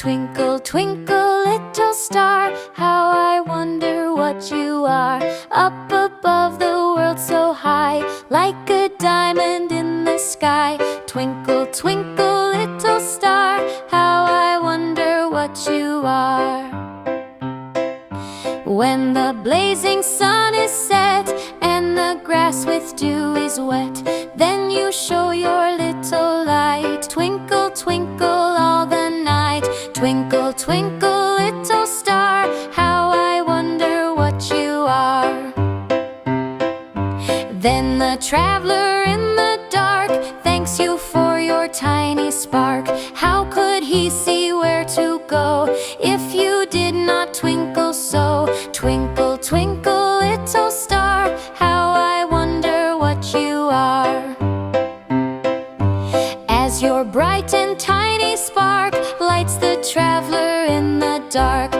Twinkle, twinkle, little star, how I wonder what you are. Up above the world so high, like a diamond in the sky. Twinkle, twinkle, little star, how I wonder what you are. When the blazing sun is set and the grass with dew is wet, then you show your little light. Twinkle, twinkle all the night. Twinkle, twinkle, little star, how I wonder what you are. Then the traveler in the dark thanks you for your tiny spark. How could he see where to go if you did not twinkle so? Twinkle, twinkle, little star, how I wonder what you are. As your bright and tiny spark lights the traveler in the dark,